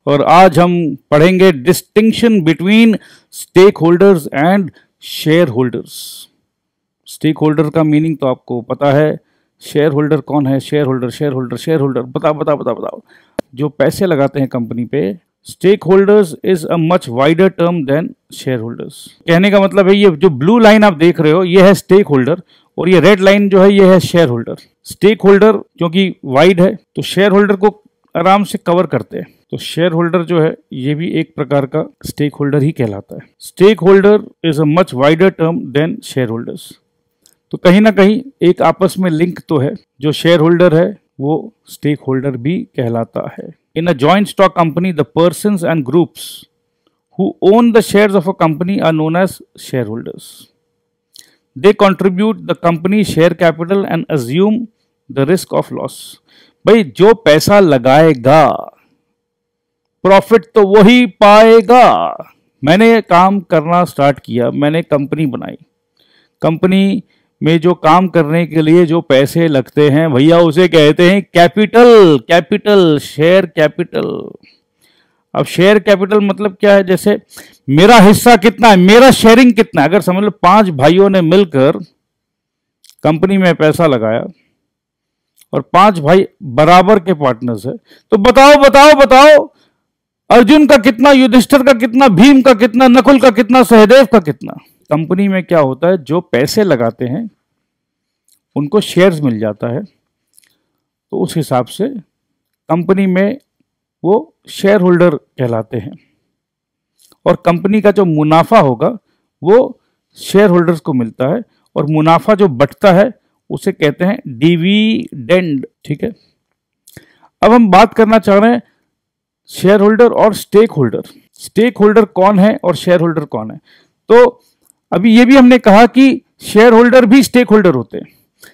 और आज हम पढ़ेंगे distinction between stake holders and share holders. Stake holder का मीनिंग तो आपको पता है, शेयर होल्डर कौन है? शेयर होल्डर बताओ। जो पैसे लगाते हैं कंपनी पे। Stake holders is a much wider term than share holders. कहने का मतलब है ये जो ब्लू लाइन आप देख रहे हो ये है स्टेक होल्डर और ये रेड लाइन जो है ये है शेयर होल्डर। स्टेक होल्डर क्योंकि वाइड है तो शेयर होल्डर को आराम से कवर करते हैं, तो शेयर होल्डर जो है ये भी एक प्रकार का स्टेक होल्डर ही कहलाता है। Stake holder is a much wider term than share holders. तो कहीं ना कहीं एक आपस में लिंक तो है, जो शेयर होल्डर है वो स्टेक होल्डर भी कहलाता है। In a joint stock company the persons and groups who own the shares of a company are known as share holders. They contribute the company share capital and assume the risk of loss. भाई जो पैसा लगाएगा profit तो वही पाएगा। मैंने काम करना स्टार्ट किया, मैंने कंपनी बनाई, कंपनी में जो काम करने के लिए जो पैसे लगते हैं भैया उसे कहते हैं कैपिटल, शेयर कैपिटल। अब शेयर कैपिटल मतलब क्या है? जैसे मेरा हिस्सा कितना है, मेरा शेयरिंग कितना है। अगर समझ लो 5 भाइयों ने मिलकर कंपनी में पैसा लगाया और 5 भाई बराबर के पार्टनर्स है, तो बताओ अर्जुन का कितना, युधिष्ठिर का कितना, भीम का कितना, नकुल का कितना, सहदेव का कितना। कंपनी में क्या होता है, जो पैसे लगाते हैं उनको शेयर्स मिल जाता है, तो उस हिसाब से कंपनी में वो शेयर होल्डर कहलाते हैं और कंपनी का जो मुनाफा होगा वो शेयर होल्डर्स को मिलता है और मुनाफा जो बटता है उसे कहते हैं डिविडेंड। ठीक है, अब हम बात करना चाह रहे हैं शेयर होल्डर और स्टेक होल्डर। स्टेक होल्डर कौन है और शेयर होल्डर कौन है? तो अभी ये भी हमने कहा कि शेयर होल्डर भी स्टेक होल्डर होते हैं।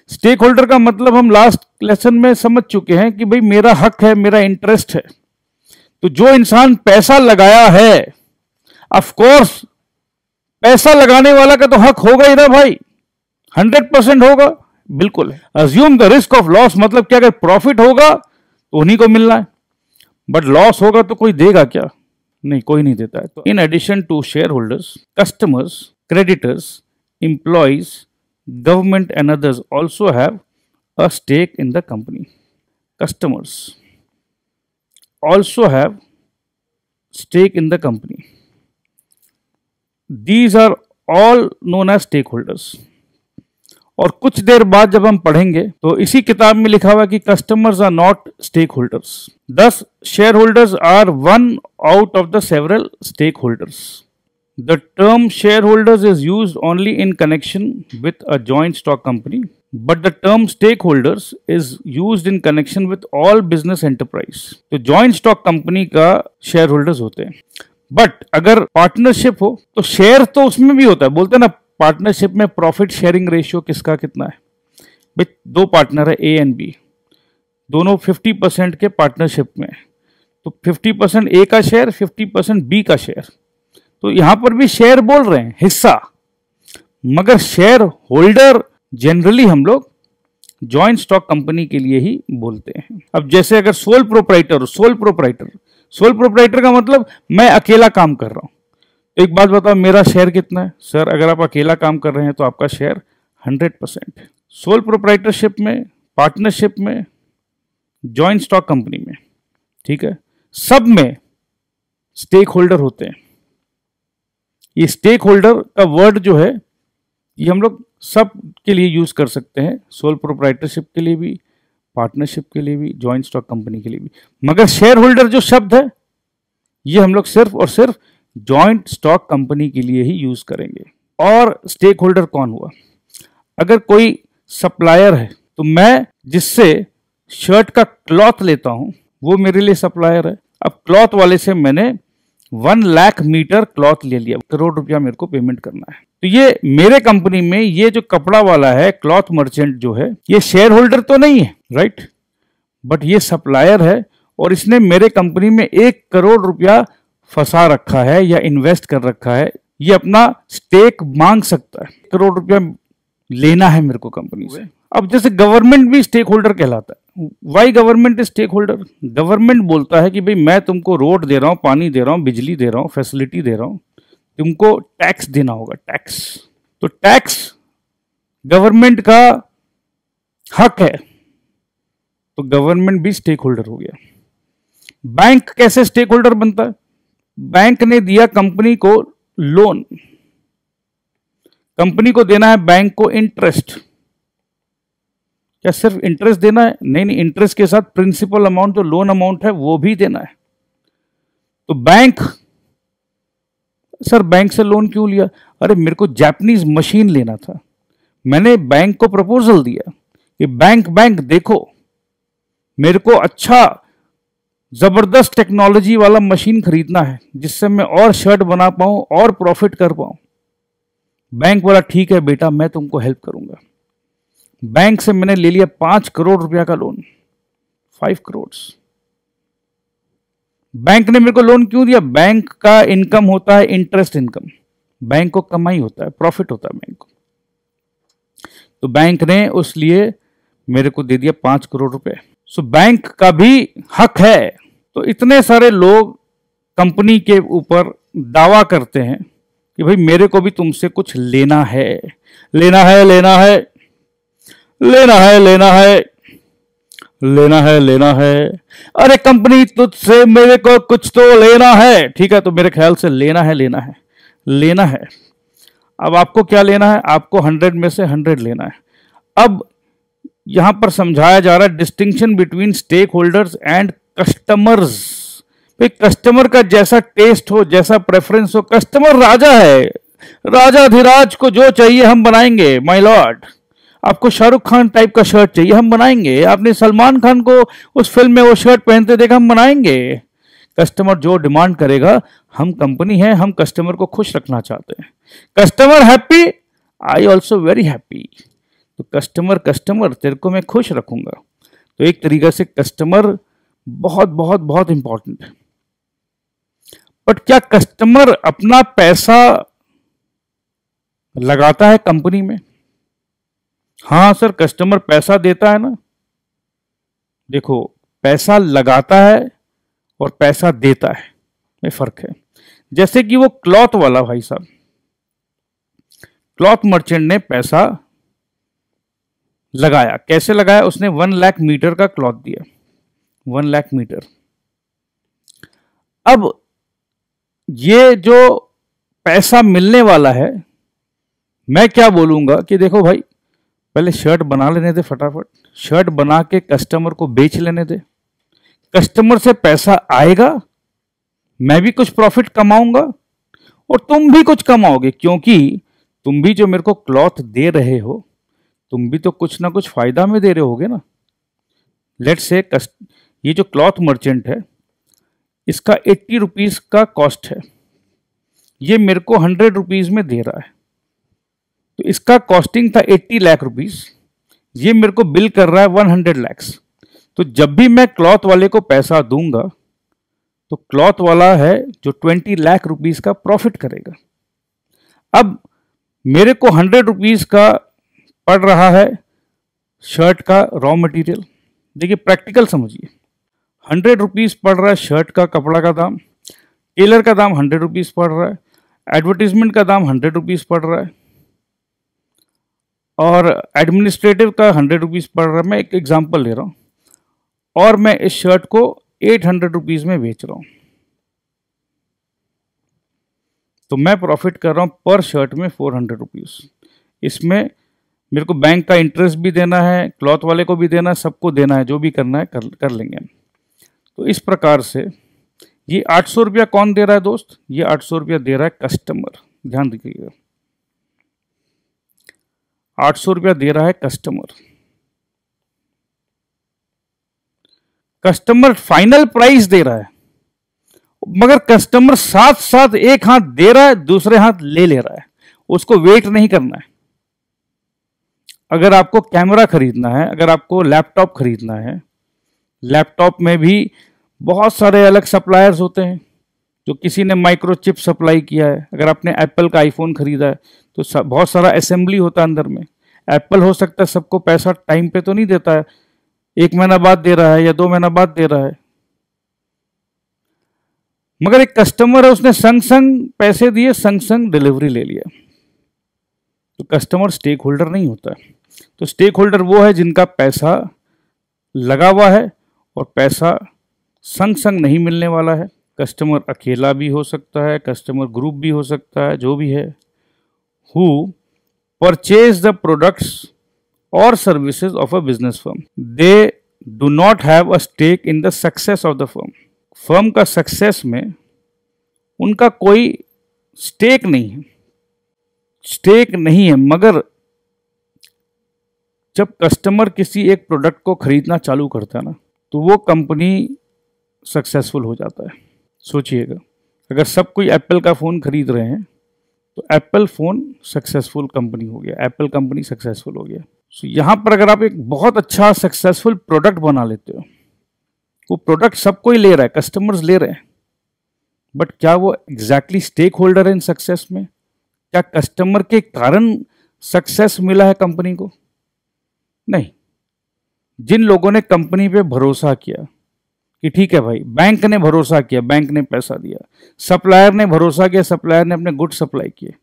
स्टेक होल्डर का मतलब हम लास्ट लेसन में समझ चुके हैं कि भाई मेरा हक है, मेरा इंटरेस्ट है। तो जो इंसान पैसा लगाया है, ऑफ कोर्स पैसा लगाने वाला का तो हक होगा ही ना भाई, 100% होगा, बिल्कुल है। Assume the risk of loss मतलब क्या, अगर प्रॉफिट होगा तो उन्हीं को मिलना है, बट लॉस होगा तो कोई देगा क्या? नहीं, कोई नहीं देता है। तो in addition to share holders, customers, creditors, employees, government and others also have a stake in the company. Customers also have stake in the company. These are all known as stakeholders. और कुछ देर बाद जब हम पढ़ेंगे तो इसी किताब में लिखा हुआ कि customers are not stake holders, thus share holders are one out of the several stake holders. The term shareholders is used only in connection with a joint stock company, but the term stakeholders is used in connection with all business enterprise. तो joint stock company का shareholders होते हैं, but अगर partnership हो तो share तो उसमें भी होता है। बोलते हैं ना पार्टनरशिप में प्रॉफिट शेयरिंग रेशियो किसका कितना है? भाई 2 पार्टनर है A एंड B, दोनों 50% के पार्टनरशिप में, तो 50% A का शेयर, 50% B का शेयर। तो यहां पर भी शेयर बोल रहे हैं, हिस्सा, मगर शेयर होल्डर जनरली हम लोग जॉइंट स्टॉक कंपनी के लिए ही बोलते हैं। अब जैसे अगर सोल प्रोप्राइटर का मतलब मैं अकेला काम कर रहा हूं। तो एक बात बताओ, मेरा शेयर कितना है? सर अगर आप अकेला काम कर रहे हैं तो आपका शेयर 100% है। सोल प्रोप्राइटरशिप में, पार्टनरशिप में, जॉइंट स्टॉक कंपनी में, ठीक है, सब में स्टेक होल्डर होते हैं। ये स्टेक होल्डर का वर्ड जो है ये हम लोग सब के लिए यूज कर सकते हैं, सोल प्रोप्राइटरशिप के लिए भी, पार्टनरशिप के लिए भी, जॉइंट स्टॉक कंपनी के लिए भी। मगर शेयर होल्डर जो शब्द है ये हम लोग सिर्फ और सिर्फ जॉइंट स्टॉक कंपनी के लिए ही यूज करेंगे। और स्टेक होल्डर कौन हुआ? अगर कोई सप्लायर है तो मैं जिससे शर्ट का क्लॉथ लेता हूं वो मेरे लिए सप्लायर है। अब क्लॉथ वाले से मैंने 1 लाख मीटर क्लॉथ ले लिया, करोड़ रुपया मेरे को पेमेंट करना है। तो ये मेरे कंपनी में ये जो कपड़ा वाला है, क्लॉथ मर्चेंट जो है, ये शेयर होल्डर तो नहीं है, राइट, बट ये सप्लायर है और इसने मेरे कंपनी में 1 करोड़ रुपया फंसा रखा है या इन्वेस्ट कर रखा है। ये अपना स्टेक मांग सकता है, 1 करोड़ रुपया लेना है मेरे को कंपनी से। अब जैसे गवर्नमेंट भी स्टेक होल्डर कहलाता है, why government is stake holder? Government बोलता है कि भाई मैं तुमको रोड दे रहा हूं, पानी दे रहा हूं, बिजली दे रहा हूं, फैसिलिटी दे रहा हूं, तुमको टैक्स देना होगा, टैक्स। तो टैक्स गवर्नमेंट का हक है, तो गवर्नमेंट भी स्टेक होल्डर हो गया। बैंक कैसे स्टेक होल्डर बनता है? बैंक ने दिया कंपनी को लोन, कंपनी को देना है बैंक को इंटरेस्ट। क्या सिर्फ इंटरेस्ट देना है? नहीं नहीं, इंटरेस्ट के साथ प्रिंसिपल अमाउंट जो लोन अमाउंट है वो भी देना है। तो बैंक, सर बैंक से लोन क्यों लिया? अरे मेरे को जापानीज मशीन लेना था, मैंने बैंक को प्रपोजल दिया कि बैंक देखो मेरे को अच्छा जबरदस्त टेक्नोलॉजी वाला मशीन खरीदना है जिससे मैं और शर्ट बना पाऊं और प्रॉफिट कर पाऊं। बैंक वाला ठीक है बेटा, मैं तुमको हेल्प करूंगा। बैंक से मैंने ले लिया 5 करोड़ रुपया का लोन, 5 करोड़। बैंक ने मेरे को लोन क्यों दिया? बैंक का इनकम होता है इंटरेस्ट इनकम, बैंक को कमाई होता है, प्रॉफिट होता है बैंक को। तो बैंक ने उस लिए मेरे को दे दिया 5 करोड़ रुपए। सो बैंक का भी हक है। तो इतने सारे लोग कंपनी के ऊपर दावा करते हैं कि भाई मेरे को भी तुमसे कुछ लेना है, लेना है, लेना है, लेना है, लेना है, लेना है, लेना है। अरे कंपनी तुझसे मेरे को कुछ तो लेना है, ठीक है? तो मेरे ख्याल से लेना है, लेना है, लेना है। अब आपको क्या लेना है? आपको 100 में से 100 लेना है। अब यहां पर समझाया जा रहा है distinction between stake holders and customers. भाई कस्टमर का जैसा टेस्ट हो, जैसा प्रेफरेंस हो, कस्टमर राजा है, राजाधिराज को जो चाहिए हम बनाएंगे माय लॉर्ड। आपको शाहरुख खान टाइप का शर्ट चाहिए, हम बनाएंगे। आपने सलमान खान को उस फिल्म में वो शर्ट पहनते देखा, हम बनाएंगे। कस्टमर जो डिमांड करेगा, हम कंपनी है, हम कस्टमर को खुश रखना चाहते हैं। Customer happy, I also very happy. तो कस्टमर तेरे को मैं खुश रखूंगा। तो एक तरीका से कस्टमर बहुत बहुत बहुत इंपॉर्टेंट है। बट क्या कस्टमर अपना पैसा लगाता है कंपनी में? हाँ सर, कस्टमर पैसा देता है ना। देखो, पैसा लगाता है और पैसा देता है में फर्क है। जैसे कि वो क्लॉथ वाला भाई साहब, क्लॉथ मर्चेंट ने पैसा लगाया। कैसे लगाया? उसने 1 लाख मीटर का क्लॉथ दिया, 1 लाख मीटर। अब ये जो पैसा मिलने वाला है, मैं क्या बोलूंगा कि देखो भाई, पहले शर्ट बना लेने दे, फटाफट शर्ट बना के कस्टमर को बेच लेने दे। कस्टमर से पैसा आएगा, मैं भी कुछ प्रॉफिट कमाऊंगा और तुम भी कुछ कमाओगे, क्योंकि तुम भी जो मेरे को क्लॉथ दे रहे हो, तुम भी तो कुछ ना कुछ फायदा में दे रहे होगे ना। लेट्स से ये जो क्लॉथ मर्चेंट है, इसका 80 रुपीज का कॉस्ट है, ये मेरे को 100 रुपीज में दे रहा है। तो इसका कॉस्टिंग था 80 लाख रुपीज, ये मेरे को बिल कर रहा है 100 लैक्स। तो जब भी मैं क्लॉथ वाले को पैसा दूंगा, तो क्लॉथ वाला है जो 20 लाख रुपीज का प्रॉफिट करेगा। अब मेरे को 100 रुपीज का पड़ रहा है शर्ट का रॉ मटेरियल। देखिए प्रैक्टिकल समझिए, 100 रुपीज पड़ रहा है शर्ट का कपड़ा का दाम, टेलर का दाम 100 रुपीज पड़ रहा है, एडवर्टीजमेंट का दाम 100 रुपीज पड़ रहा है, और एडमिनिस्ट्रेटिव का 100 रुपीज पड़ रहा है। मैं एक एग्जांपल ले रहा हूं, और मैं इस शर्ट को 800 रुपीज में बेच रहा हूं, तो मैं प्रॉफिट कर रहा हूं पर शर्ट में 400 रुपीज। इसमें मेरे को बैंक का इंटरेस्ट भी देना है, क्लॉथ वाले को भी देना है, सबको देना है, जो भी करना है कर लेंगे हम। तो इस प्रकार से ये 800 रुपया कौन दे रहा है दोस्त? ये 800 रुपया दे रहा है कस्टमर। ध्यान रखिएगा, 800 रुपया दे रहा है कस्टमर। कस्टमर फाइनल प्राइस दे रहा है, मगर कस्टमर साथ साथ एक हाथ दे रहा है, दूसरे हाथ ले रहा है। उसको वेट नहीं करना है। अगर आपको कैमरा खरीदना है, अगर आपको लैपटॉप खरीदना है, लैपटॉप में भी बहुत सारे अलग सप्लायर्स होते हैं। जो किसी ने माइक्रोचिप सप्लाई किया है, अगर आपने एप्पल का आईफोन खरीदा है तो बहुत सारा असेंबली होता है अंदर में। एप्पल हो सकता है सबको पैसा टाइम पे तो नहीं देता है, 1 महीना बाद दे रहा है या 2 महीना बाद दे रहा है। मगर एक कस्टमर है, उसने संग संग पैसे दिए, संग संग डिलीवरी ले लिया, तो कस्टमर स्टेक होल्डर नहीं होता है। तो स्टेक होल्डर वो है जिनका पैसा लगा हुआ है और पैसा संग संग नहीं मिलने वाला है। कस्टमर अकेला भी हो सकता है, कस्टमर ग्रुप भी हो सकता है, जो भी है। हु परचेज द प्रोडक्ट्स और services of a business firm, they do not have a stake in the success of the firm. Firm का सक्सेस में उनका कोई स्टेक नहीं है, स्टेक नहीं है। मगर जब कस्टमर किसी एक प्रोडक्ट को खरीदना चालू करता है ना, तो वो कंपनी सक्सेसफुल हो जाता है। सोचिएगा, अगर सब कोई एप्पल का फ़ोन खरीद रहे हैं तो एप्पल फ़ोन सक्सेसफुल कंपनी हो गया, एप्पल कंपनी सक्सेसफुल हो गया। सो यहाँ पर अगर आप एक बहुत अच्छा सक्सेसफुल प्रोडक्ट बना लेते हो, वो प्रोडक्ट सब कोई ले रहा है, कस्टमर्स ले रहे हैं, बट क्या वो एग्जैक्टली स्टेक होल्डर है इन सक्सेस में? क्या कस्टमर के कारण सक्सेस मिला है कंपनी को? नहीं। जिन लोगों ने कंपनी पे भरोसा किया कि ठीक है भाई, बैंक ने भरोसा किया, बैंक ने पैसा दिया, सप्लायर ने भरोसा किया, सप्लायर ने अपने गुड सप्लाई किए,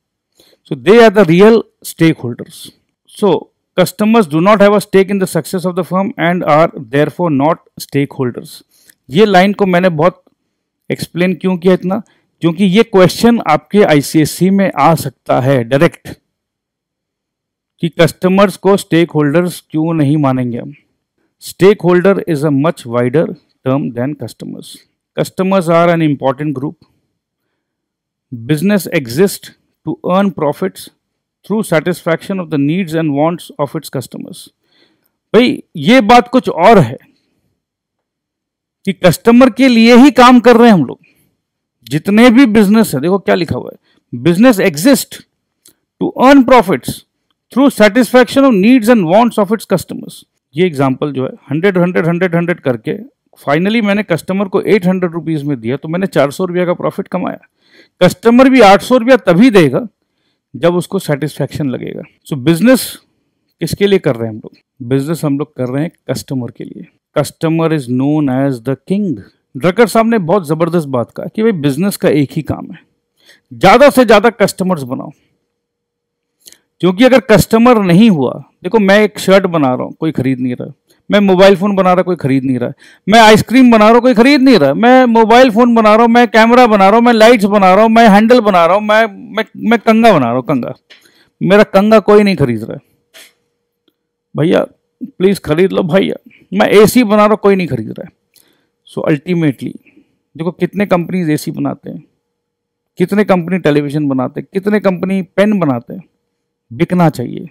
so they are the real stake holders. So customers do not have a stake in the success of the firm and are therefore not stakeholders। ये लाइन को मैंने बहुत एक्सप्लेन क्यों किया इतना, क्योंकि ये क्वेश्चन आपके आईसीएससी में आ सकता है डायरेक्ट कि कस्टमर्स को स्टेक होल्डर्स क्यों नहीं मानेंगे हम। Stake holder is a much wider term than customers. Customers are an important group. Business exist to earn profits through satisfaction of the needs and wants of its customers. भाई ये बात कुछ और है कि कस्टमर के लिए ही काम कर रहे हैं हम लोग। जितने भी बिजनेस है, देखो क्या लिखा हुआ है, business exist to earn profits through satisfaction of needs and wants of its customers. ये एग्जांपल जो है 100 100 100 100 करके फाइनली मैंने कस्टमर को 800 रुपीज में दिया, तो मैंने 400 रुपया का प्रॉफिट कमाया। कस्टमर भी 800 रुपया तभी देगा जब उसको सेटिस्फैक्शन लगेगा। सो बिजनेस किसके लिए कर रहे हैं हम लोग? बिजनेस हम लोग कर रहे हैं कस्टमर के लिए। Customer is known as the king. Drucker साहब ने बहुत जबरदस्त बात कहा कि भाई बिजनेस का एक ही काम है, ज्यादा से ज्यादा कस्टमर्स बनाओ। क्योंकि अगर कस्टमर नहीं हुआ, देखो मैं एक शर्ट बना रहा हूं, कोई खरीद नहीं रहा, मैं मोबाइल फोन बना रहा, कोई खरीद नहीं रहा, मैं आइसक्रीम बना रहा हूं, कोई खरीद नहीं रहा, मैं मोबाइल फोन बना रहा हूं, मैं कैमरा बना रहा हूं, मैं लाइट्स बना रहा हूं, मैं हैंडल बना रहा हूं, मैं कंगा बना रहा हूं, कंगा, मेरा कंगा कोई नहीं खरीद रहा है। भैया प्लीज खरीद लो भैया। मैं एसी बना रहा हूं, कोई नहीं खरीद रहा है। सो अल्टीमेटली देखो कितने कंपनीज एसी बनाते हैं, कितने कंपनी टेलीविजन बनाते हैं, कितने कंपनी पेन बनाते हैं। बिकना चाहिए,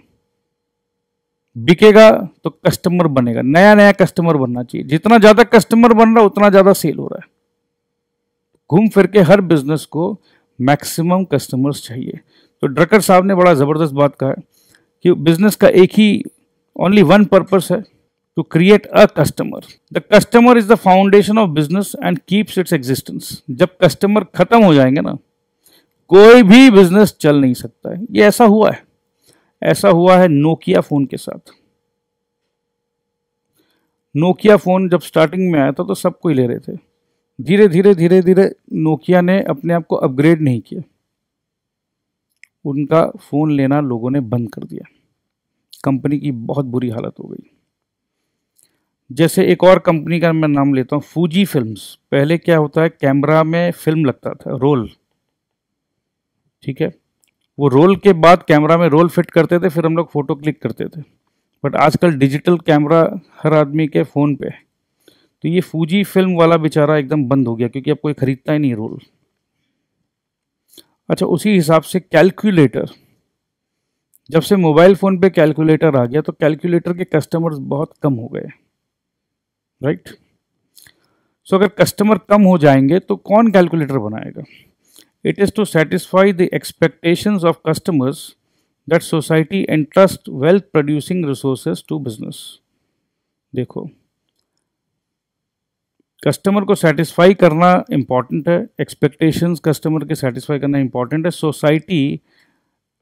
बिकेगा तो कस्टमर बनेगा, नया नया कस्टमर बनना चाहिए। जितना ज्यादा कस्टमर बन रहा है उतना ज्यादा सेल हो रहा है। घूम फिर के हर बिजनेस को मैक्सिमम कस्टमर्स चाहिए। तो ड्रकर साहब ने बड़ा जबरदस्त बात कहा है कि बिजनेस का एक ही ओनली वन पर्पस है, to create a customer. The customer is the foundation of business and keeps its existence. जब कस्टमर खत्म हो जाएंगे ना, कोई भी बिजनेस चल नहीं सकता है। ये ऐसा हुआ है, ऐसा हुआ है नोकिया फोन के साथ। नोकिया फोन जब स्टार्टिंग में आया था तो सब कोई ले रहे थे। धीरे धीरे धीरे धीरे नोकिया ने अपने आप को अपग्रेड नहीं किया, उनका फोन लेना लोगों ने बंद कर दिया। कंपनी की बहुत बुरी हालत हो गई। जैसे एक और कंपनी का मैं नाम लेता हूँ, फूजी फिल्म्स। पहले क्या होता है, कैमरा में फिल्म लगता था, रोल, ठीक है, वो रोल के बाद कैमरा में रोल फिट करते थे, फिर हम लोग फोटो क्लिक करते थे। बट आजकल डिजिटल कैमरा हर आदमी के फ़ोन पे है, तो ये फूजी फिल्म वाला बेचारा एकदम बंद हो गया, क्योंकि अब कोई खरीदता ही नहीं रोल। अच्छा, उसी हिसाब से कैलकुलेटर, जब से मोबाइल फ़ोन पे कैलकुलेटर आ गया तो कैलकुलेटर के कस्टमर्स बहुत कम हो गए, राइट। सो अगर कस्टमर कम हो जाएंगे तो कौन कैलकुलेटर बनाएगा? It is to satisfy the expectations of customers that society entrust wealth producing resources to business। देखो, कस्टमर को सेटिस्फाई करना इंपॉर्टेंट है, एक्सपेक्टेशंस कस्टमर के सेटिस्फाई करना इंपॉर्टेंट है। Society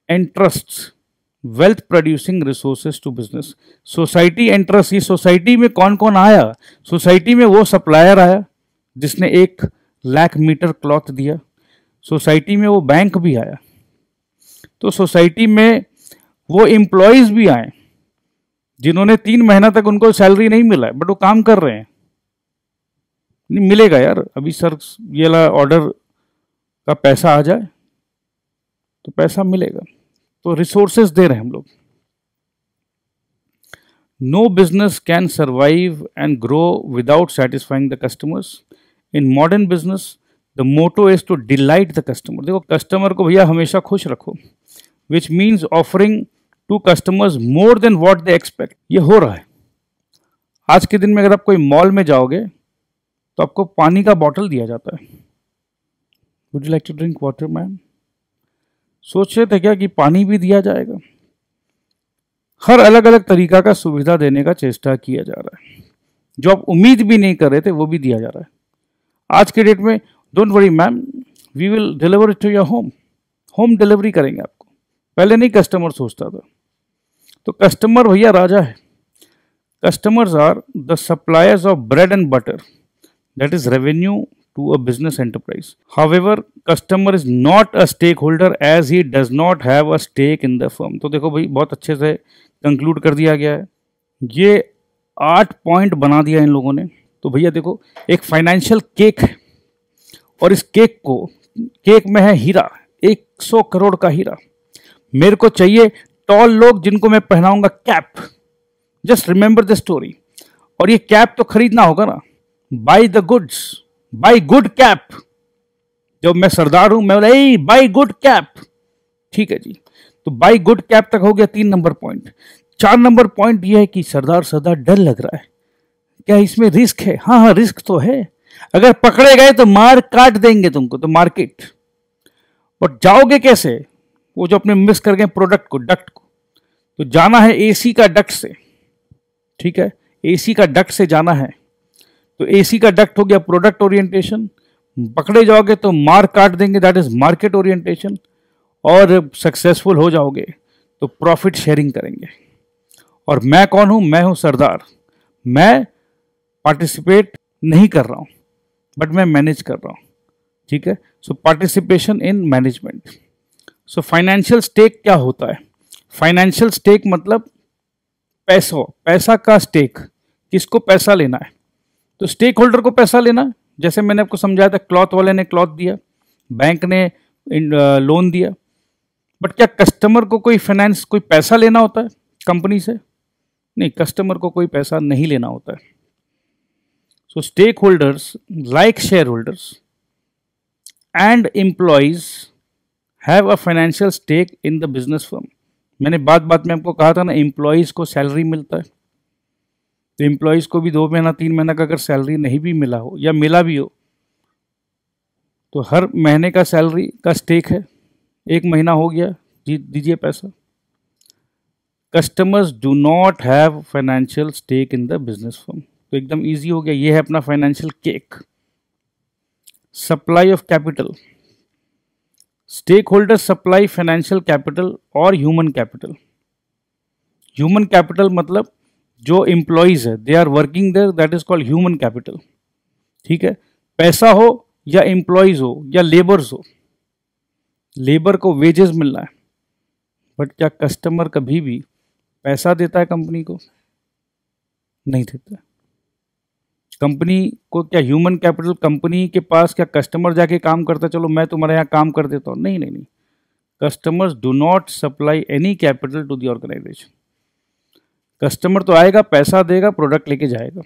entrusts wealth producing resources to business. Society interest, ये सोसाइटी में कौन कौन आया? सोसाइटी में वो सप्लायर आया जिसने 1 लाख मीटर क्लॉथ दिया, सोसाइटी में वो बैंक भी आया, तो सोसाइटी में वो एम्प्लॉयज भी आए जिन्होंने 3 महीना तक उनको सैलरी नहीं मिला है बट वो काम कर रहे हैं। नहीं मिलेगा यार, अभी सर ये ला ऑर्डर का पैसा आ जाए तो पैसा मिलेगा, तो रिसोर्सेज दे रहे हैं हम लोग। No business can survive and grow without satisfying the customers. In modern business the motto is to delight the customer. देखो कस्टमर को भैया हमेशा खुश रखो, which means offering to customers more than what they expect. ये हो रहा है आज के दिन में। अगर आप कोई मॉल में जाओगे तो आपको पानी का बॉटल दिया जाता है, would you like to drink water ma'am? सोच रहे थे क्या कि पानी भी दिया जाएगा? हर अलग अलग तरीका का सुविधा देने का चेष्टा किया जा रहा है, जो आप उम्मीद भी नहीं कर रहे थे वो भी दिया जा रहा है आज के डेट में। Don't worry ma'am, we will deliver it to your home. Home delivery करेंगे आपको। पहले नहीं कस्टमर सोचता था, तो कस्टमर भैया राजा है। Customers are the suppliers of bread and butter, that is revenue to a business enterprise. However, customer is not a stakeholder as he does not have a stake in the firm. तो देखो भाई बहुत अच्छे से conclude कर दिया गया है, ये 8 पॉइंट बना दिया इन लोगों ने। तो भैया देखो एक फाइनेंशियल केक है और इस केक में है हीरा, 100 करोड़ का हीरा। मेरे को चाहिए टॉल लोग जिनको मैं पहनाऊंगा cap. Just remember the story. और ये कैप तो खरीदना होगा ना, buy the goods, buy good cap. जब मैं सरदार हूं मैं बोला बाय गुड कैप, ठीक है जी। तो बाय गुड कैप तक हो गया 3 नंबर पॉइंट। 4 नंबर पॉइंट ये है कि सरदार डर लग रहा है, क्या इसमें रिस्क है? हाँ हाँ रिस्क तो है, अगर पकड़े गए तो मार काट देंगे तुमको, तो मार्केट। और जाओगे कैसे? वो जो अपने मिस कर गए प्रोडक्ट को, डक्ट को, तो जाना है एसी का डक्ट से, ठीक है, एसी का डक्ट से जाना है। तो एसी का डक्ट हो गया प्रोडक्ट ओरिएंटेशन, पकड़े जाओगे तो मार काट देंगे, दैट इज मार्केट ओरिएंटेशन। और सक्सेसफुल हो जाओगे तो प्रॉफिट शेयरिंग करेंगे। और मैं कौन हूं? मैं हूं सरदार। मैं पार्टिसिपेट नहीं कर रहा हूं बट मैं मैनेज कर रहा हूं, ठीक है। So participation in management. So financial stake क्या होता है? फाइनेंशियल स्टेक मतलब पैसा का स्टेक। किसको पैसा लेना है? तो स्टेक होल्डर को पैसा लेना है। जैसे मैंने आपको समझाया था, क्लॉथ वाले ने क्लॉथ दिया, बैंक ने लोन दिया, बट क्या कस्टमर को कोई फाइनेंस, कोई पैसा लेना होता है कंपनी से? नहीं, कस्टमर को कोई पैसा नहीं लेना होता है। So stake holders like share holders and employees have a financial stake in the business firm. मैंने बात में आपको कहा था ना, एम्प्लॉयज को सैलरी मिलता है, तो एम्प्लॉयज को भी 2 महीना 3 महीना का अगर सैलरी नहीं भी मिला हो या मिला भी हो तो हर महीने का सैलरी का स्टेक है। 1 महीना हो गया, दीजिए पैसा। Customers do not have financial stake in the business firm. तो एकदम इजी हो गया, ये है अपना financial cake. Supply of capital. Stakeholders supply financial capital और ह्यूमन कैपिटल। ह्यूमन कैपिटल मतलब जो एम्प्लॉयज है, they are working there, that is called human capital, ठीक है। पैसा हो या एम्प्लॉयज हो या लेबर्स हो, लेबर को वेजेस मिलना है, बट क्या कस्टमर कभी भी पैसा देता है कंपनी को? नहीं देता। कंपनी को क्या ह्यूमन कैपिटल, कंपनी के पास क्या कस्टमर जाके काम करता है, चलो मैं तुम्हारे यहाँ काम कर देता हूँ? नहीं नहीं नहीं, customers do not supply any capital to the organization. Customer तो आएगा, पैसा देगा, प्रोडक्ट लेके जाएगा।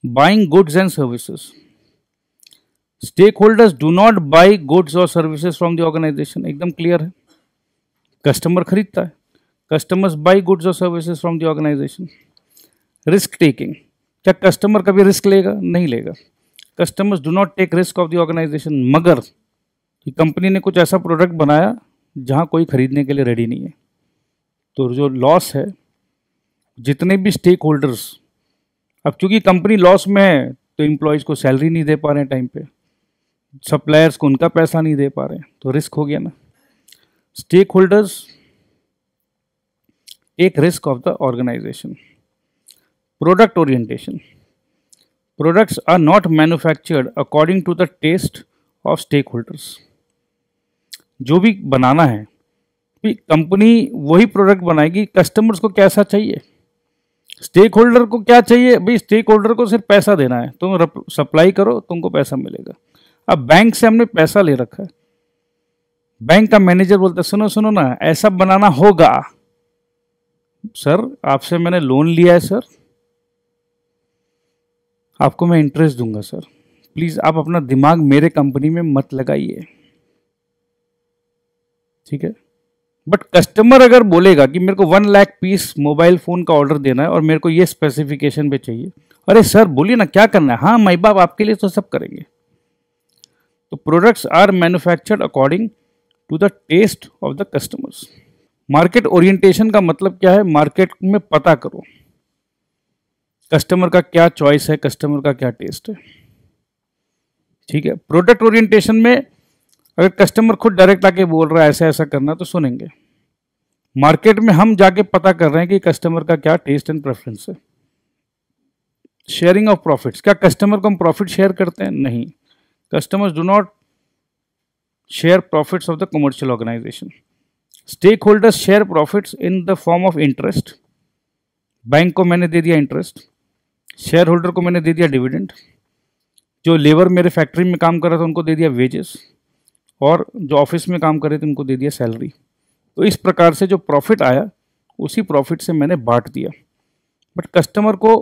Buying goods and services. Stakeholders do not buy goods और सर्विसेज फ्रॉम द ऑर्गेनाइजेशन। एकदम क्लियर है, कस्टमर खरीदता है, कस्टमर्स बाई गुड्स और services from the organization. Risk taking. क्या कस्टमर कभी रिस्क लेगा? नहीं लेगा। Customers do not take risk of the organization. मगर कि कंपनी ने कुछ ऐसा प्रोडक्ट बनाया जहां कोई खरीदने के लिए रेडी नहीं है, तो जो लॉस है, जितने भी स्टेक होल्डर्स, अब चूंकि कंपनी लॉस में है तो एम्प्लॉयज़ को सैलरी नहीं दे पा रहे हैं टाइम पे, सप्लायर्स को उनका पैसा नहीं दे पा रहे हैं, तो रिस्क हो गया ना। Stakeholders take risk of the organization. Product orientation. Products are not manufactured according to the taste of stakeholders. जो भी बनाना है, कंपनी वही प्रोडक्ट बनाएगी. कस्टमर्स को कैसा चाहिए, स्टेक होल्डर को क्या चाहिए भाई. स्टेक होल्डर को सिर्फ पैसा देना है, तुम सप्लाई करो तुमको पैसा मिलेगा. अब बैंक से हमने पैसा ले रखा है, बैंक का मैनेजर बोलता है सुनो सुनो ना, ऐसा बनाना होगा. सर आपसे मैंने लोन लिया है सर, आपको मैं इंटरेस्ट दूंगा सर, प्लीज आप अपना दिमाग मेरे कंपनी में मत लगाइए. ठीक है. बट कस्टमर अगर बोलेगा कि मेरे को 1 लाख पीस मोबाइल फोन का ऑर्डर देना है और मेरे को ये स्पेसिफिकेशन पे चाहिए, अरे सर बोलिए ना क्या करना है. हाँ माई बाप आपके लिए तो सब करेंगे. तो products are manufactured according to the taste of the customers. Market orientation का मतलब क्या है, मार्केट में पता करो कस्टमर का क्या चॉइस है, कस्टमर का क्या टेस्ट है. ठीक है. प्रोडक्ट ओरिएंटेशन में अगर कस्टमर खुद डायरेक्ट आके बोल रहा है ऐसा ऐसा करना तो सुनेंगे. मार्केट में हम जाके पता कर रहे हैं कि कस्टमर का क्या टेस्ट एंड प्रेफरेंस है. Sharing of profits. क्या कस्टमर को हम प्रॉफिट शेयर करते हैं? नहीं. Customers do not share profits of the commercial organization. Stakeholders share profits in the form of interest. Bank को मैंने दे दिया इंटरेस्ट, शेयर होल्डर को मैंने दे दिया डिविडेंड, जो लेबर मेरे फैक्ट्री में काम कर रहा था उनको दे दिया वेजेस, और जो ऑफिस में काम कर रहे थे उनको दे दिया सैलरी. तो इस प्रकार से जो प्रॉफिट आया उसी प्रॉफिट से मैंने बांट दिया. बट कस्टमर को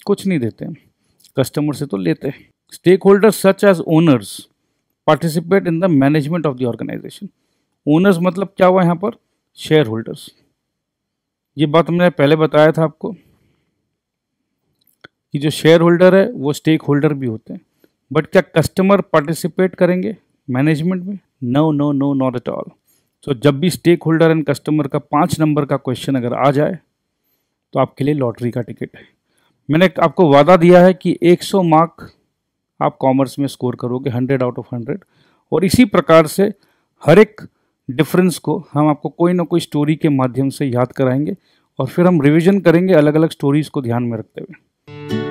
कुछ नहीं देते, कस्टमर से तो लेते हैं. Stakeholders such as owners participate in the management of the organization. Owners मतलब क्या हुआ यहाँ पर, शेयर होल्डर्स. ये बात हमने पहले बताया था आपको कि जो शेयर होल्डर है वो स्टेक होल्डर भी होते हैं. बट क्या कस्टमर पार्टिसिपेट करेंगे मैनेजमेंट में? No no no, not at all. तो जब भी स्टेक होल्डर एंड कस्टमर का 5 नंबर का क्वेश्चन अगर आ जाए तो आपके लिए लॉटरी का टिकट है. मैंने आपको वादा दिया है कि 100 मार्क आप कॉमर्स में स्कोर करोगे, 100 आउट ऑफ 100. और इसी प्रकार से हर एक डिफरेंस को हम आपको कोई ना कोई स्टोरी के माध्यम से याद कराएंगे और फिर हम रिवीजन करेंगे अलग अलग स्टोरीज को ध्यान में रखते हुए.